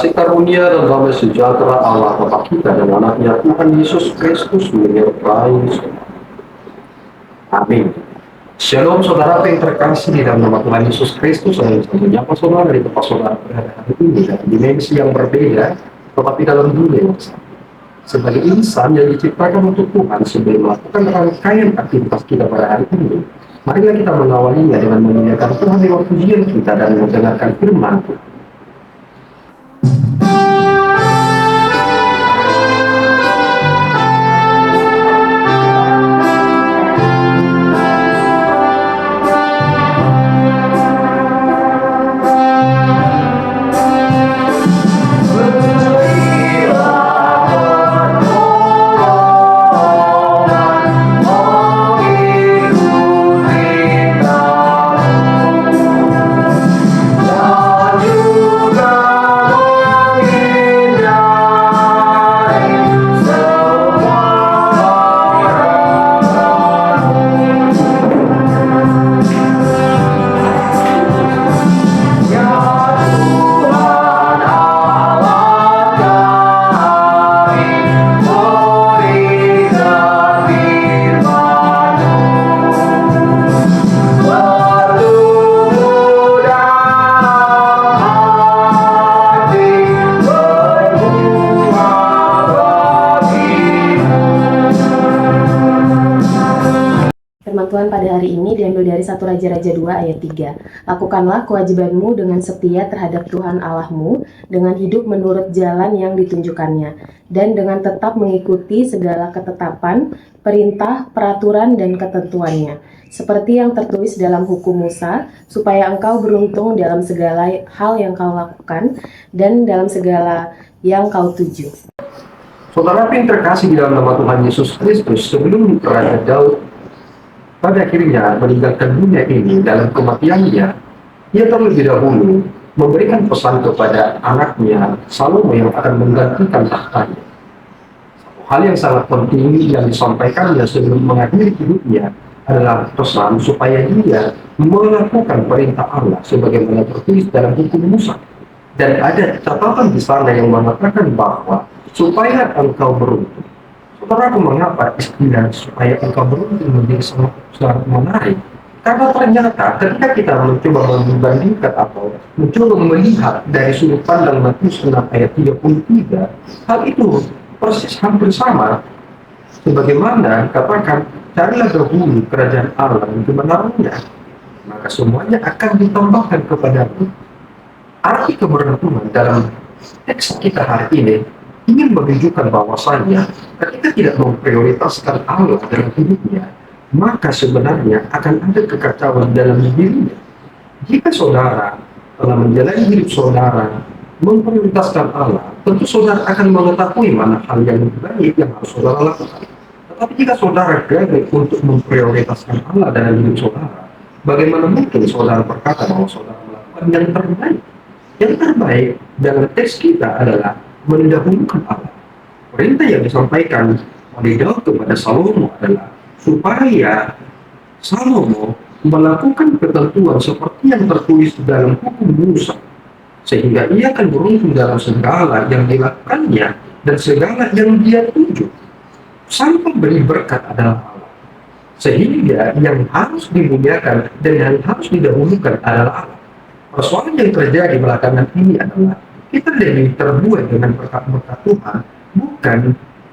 Kasih karunia dan damai sejahtera Allah Bapa kita dan anaknya Tuhan Yesus Kristus menyertai saudara. Amin. Shalom saudara yang terkasih di dalam nama Tuhan Yesus Kristus. Saya menyapa saudara di tempat saudara berada hari ini dalam dimensi yang berbeda, tetapi dalam dunia yang sama. Sebagai insan yang diciptakan untuk Tuhan sebelum melakukan rangkaian aktivitas kita pada hari ini, marilah kita mengawalinya dengan memuliakan Tuhan lewat pujian kita dan mendengarkan firman Tuhan. Tuhan pada hari ini diambil dari 1 Raja-Raja 2 ayat 3. Lakukanlah kewajibanmu dengan setia terhadap Tuhan Allahmu, dengan hidup menurut jalan yang ditunjukkannya, dan dengan tetap mengikuti segala ketetapan, perintah, peraturan, dan ketentuannya, seperti yang tertulis dalam hukum Musa, supaya engkau beruntung dalam segala hal yang kau lakukan, dan dalam segala yang kau tuju. Saudara yang terkasih di dalam nama Tuhan Yesus Kristus, sebelum Raja Daud pada akhirnya meninggalkan dunia ini dalam kematiannya, ia terlebih dahulu memberikan pesan kepada anaknya Salomo yang akan menggantikan tahtanya. Satu hal yang sangat penting yang disampaikannya sebelum mengakhiri hidupnya adalah pesan supaya dia melakukan perintah Allah sebagaimana tertulis dalam hukum Musa. Dan ada catatan di sana yang mengatakan bahwa supaya engkau beruntung. Saudara, mengapa istilah supaya engkau beruntung menjadi sangat menarik? Karena ternyata ketika kita mencoba membandingkan atau mencoba melihat dari sudut pandang Matius 6 ayat 33, hal itu persis hampir sama. Sebagaimana katakan, carilah dahulu kerajaan Allah dan kebenarannya, maka semuanya akan ditambahkan kepadamu. Arti keberuntungan dalam teks kita hari ini ingin menunjukkan bahwasanya ketika tidak memprioritaskan Allah dalam hidupnya, maka sebenarnya akan ada kekacauan dalam dirinya. Jika saudara telah menjalani hidup saudara memprioritaskan Allah, tentu saudara akan mengetahui mana hal yang baik yang harus saudara lakukan. Tetapi jika saudara gagal untuk memprioritaskan Allah dalam hidup saudara, bagaimana mungkin saudara berkata bahwa saudara melakukan yang terbaik? Yang terbaik dalam teks kita adalah mendahulukan Allah. Perintah yang disampaikan oleh Daud kepada Salomo adalah supaya Salomo melakukan ketentuan seperti yang tertulis dalam hukum Musa, sehingga ia akan beruntung dalam segala yang dilakukannya dan segala yang dia tuju. Sang pemberi berkat adalah Allah, sehingga yang harus dimuliakan dan yang harus didahulukan adalah Allah. Persoalan yang terjadi belakangan ini adalah kita lebih terbuai dengan berkat-berkat Tuhan, bukan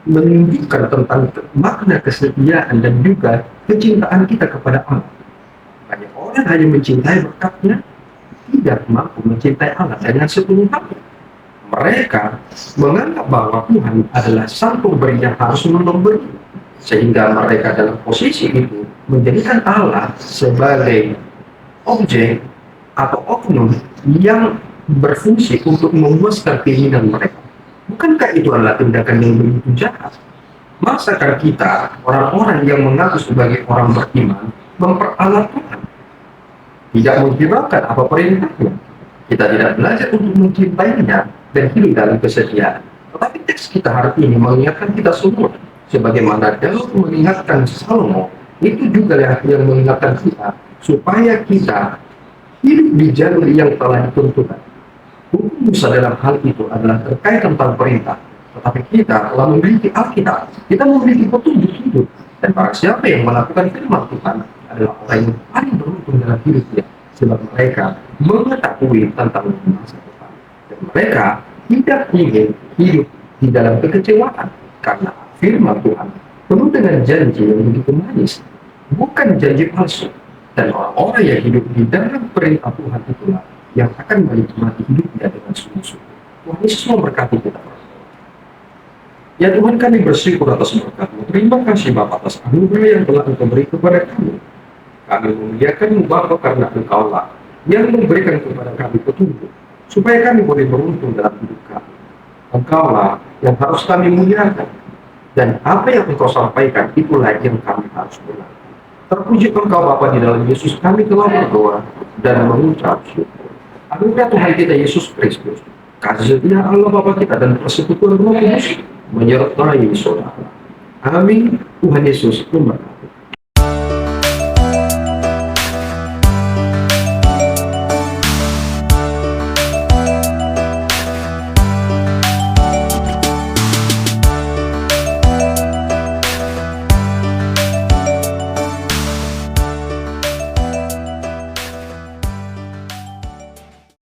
menunjukkan tentang makna kesetiaan dan juga kecintaan kita kepada Allah. Banyak orang hanya mencintai berkatnya, tidak mampu mencintai Allah dengan sepenuh hati. Mereka menganggap bahwa Tuhan adalah sang pemberi yang harus memberi, sehingga mereka dalam posisi itu menjadikan Allah sebagai objek atau oknum yang berfungsi untuk memuaskan keinginan mereka. Bukankah itu adalah tindakan yang begitu jahat? Masakan kita, orang-orang yang mengaku sebagai orang beriman, memperalat Tuhan, tidak menghiraukan apa perintahnya? Kita tidak belajar untuk mencintainya dan hidup dalam kesetiaan. Tetapi teks kita hari ini mengingatkan kita semua, sebagaimana Daud mengingatkan Salomo, itu juga yang mengingatkan kita supaya kita hidup di jalur yang telah ditentukan. Hukum dosa dalam hal itu adalah terkait tentang perintah. Tetapi kita telah memiliki Alkitab, kita memiliki petunjuk hidup. Dan barang siapa yang melakukan firman Tuhan adalah orang yang paling beruntung dalam hidupnya, sebab mereka mengetahui tentang masa depan. Dan mereka tidak ingin hidup di dalam kekecewaan, karena firman Tuhan penuh dengan janji yang begitu manis, bukan janji palsu. Dan orang-orang yang hidup di dalam perintah Tuhan itulah yang akan menikmati hidupnya dengan sungguh-sungguh. Tuhan Yesus memberkati kita. Ya Tuhan, kami bersyukur atas berkat-Mu. Terima kasih Bapa atas anugerah yang telah Engkau beri kepada kami. Kami memuliakan-Mu Bapa karena Engkau-lah yang memberikan kepada kami petunjuk, supaya kami boleh beruntung dalam hidup kami. Engkau-lah yang harus kami muliakan. Dan apa yang Engkau sampaikan, itulah yang kami harus benar. Terpuji Engkau Bapa, di dalam Yesus kami telah berdoa dan mengucap syukur. Anugerah Tuhan kita Yesus Kristus, kasih setia Allah Bapa kita, dan persekutuan Roh Kudus menyertai saudara. Amin. Tuhan Yesus memberkati.